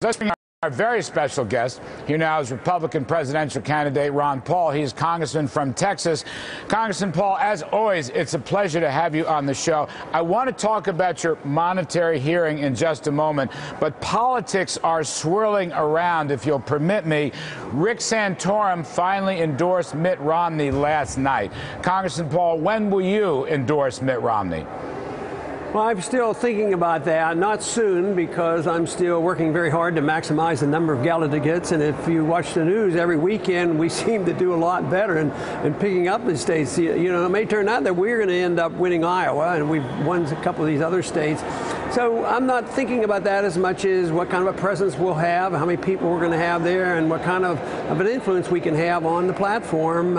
Let's bring our very special guest. Here now is Republican presidential candidate Ron Paul. He's congressman from Texas. Congressman Paul, as always, it's a pleasure to have you on the show. I want to talk about your monetary hearing in just a moment, but politics are swirling around, if you'll permit me. Rick Santorum finally endorsed Mitt Romney last night. Congressman Paul, when will you endorse Mitt Romney? Well, I'm still thinking about that. Not soon, because I'm still working very hard to maximize the number of delegates. And if you watch the news every weekend, we seem to do a lot better in picking up the states. You know, it may turn out that we're going to end up winning Iowa, and we've won a couple of these other states. So I'm not thinking about that as much as what kind of a presence we'll have, how many people we're going to have there, and what kind of an influence we can have on the platform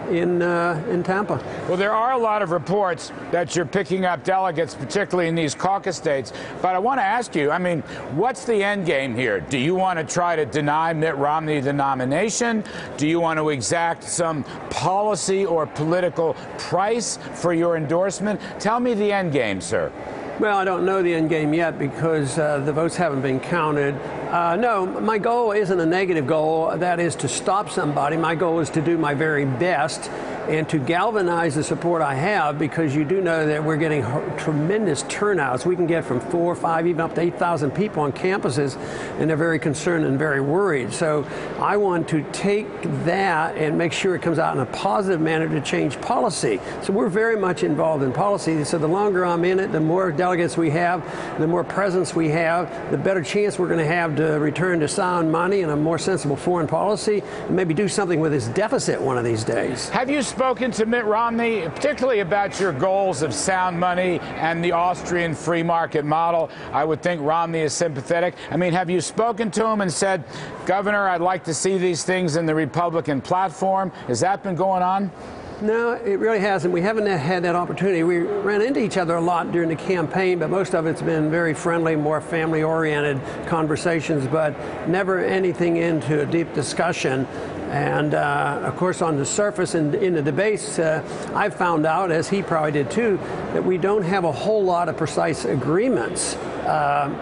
in Tampa. Well, there are a lot of reports that you're picking up delegates, particularly in these caucus states. But I want to ask you, I mean, what's the end game here? Do you want to try to deny Mitt Romney the nomination? Do you want to exact some policy or political price for your endorsement? Tell me the end game, sir. Well, I don't know the end game yet because the votes haven't been counted. No, my goal isn't a negative goal. That is to stop somebody. My goal is to do my very best and to galvanize the support I have, because you do know that we're getting tremendous turnouts. We can get from 4, 5, even up to 8,000 people on campuses, and they're very concerned and very worried. So I want to take that and make sure it comes out in a positive manner to change policy. So we're very much involved in policy. So the longer I'm in it, the more delegates we have, the more presence we have, the better chance we're going to have to return to sound money and a more sensible foreign policy, and maybe do something with this deficit one of these days. Have you spoken to Mitt Romney, particularly about your goals of sound money and the Austrian free market model? I would think Romney is sympathetic. I mean, have you spoken to him and said, Governor, I'd like to see these things in the Republican platform? Has that been going on? No, it really hasn't. We haven't had that opportunity. We ran into each other a lot during the campaign, but most of it's been very friendly, more family-oriented conversations, but never anything into a deep discussion. And, of course, on the surface and in the debates, I found out, as he probably did too, that we don't have a whole lot of precise agreements,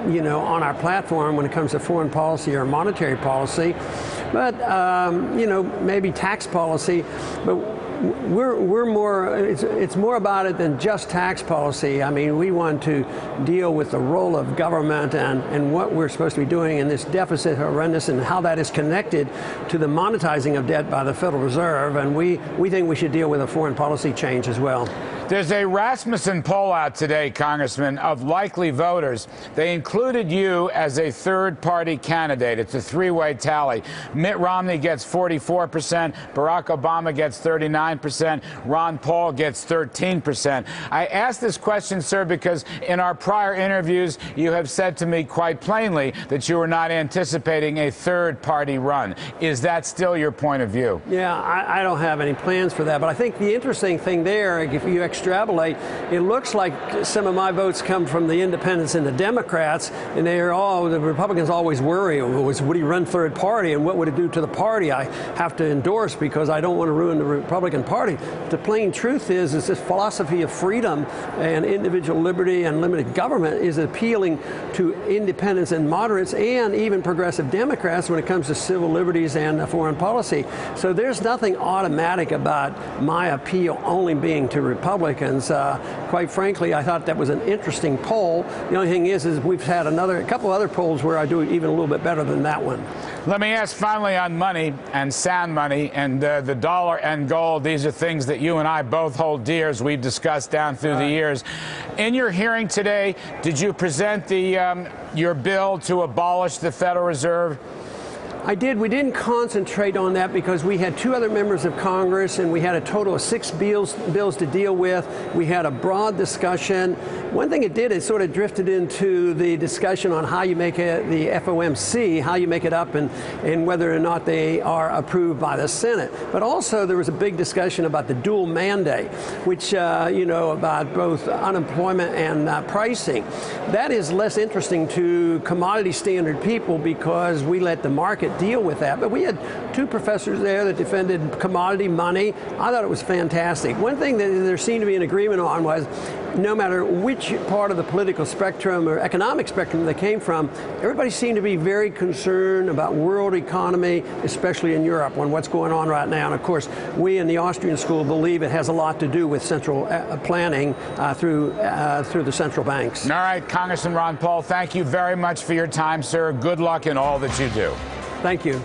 you know, on our platform when it comes to foreign policy or monetary policy. But, you know, maybe tax policy. But we're more, it's more about it than just tax policy. I mean, we want to deal with the role of government and what we're supposed to be doing in this deficit horrendous, and how that is connected to the monetizing of debt by the Federal Reserve. And we think we should deal with a foreign policy change as well. There's a Rasmussen poll out today, Congressman, of likely voters. They included you as a third-party candidate. It's a three-way tally. Mitt Romney gets 44%, Barack Obama gets 39%, Ron Paul gets 13%. I ask this question, sir, because in our prior interviews, you have said to me quite plainly that you were not anticipating a third-party run. Is that still your point of view? Yeah, I don't have any plans for that. But I think the interesting thing there, if you extrapolate, it looks like some of my votes come from the independents and the Democrats, and they are all, the Republicans always worry, would he run third party, and what would it do to the party I have to endorse, because I don't want to ruin the Republican Party. The plain truth is this philosophy of freedom and individual liberty and limited government is appealing to independents and moderates and even progressive Democrats when it comes to civil liberties and foreign policy. So there's nothing automatic about my appeal only being to Republicans. Quite frankly, I thought that was an interesting poll. The only thing is we've had a couple other polls where I do even a little bit better than that one. Let me ask finally on money and sound money and the dollar and gold. These are things that you and I both hold dear, as we've discussed down through the years. In your hearing today, did you present your bill to abolish the Federal Reserve? I did. We didn't concentrate on that because we had two other members of Congress, and we had a total of 6 bills to deal with. We had a broad discussion. One thing it did is sort of drifted into the discussion on how you make it, the FOMC, how you make it up, and whether or not they are approved by the Senate. But also there was a big discussion about the dual mandate, which, you know, about both unemployment and pricing. That is less interesting to commodity standard people because we let the market deal with that. But we had two professors there that defended commodity money. I thought it was fantastic. One thing that there seemed to be an agreement on was no matter which part of the political spectrum or economic spectrum they came from, everybody seemed to be very concerned about world economy, especially in Europe, on what's going on right now. And of course, we in the Austrian school believe it has a lot to do with central planning through the central banks. All right, Congressman Ron Paul, thank you very much for your time, sir. Good luck in all that you do. Thank you.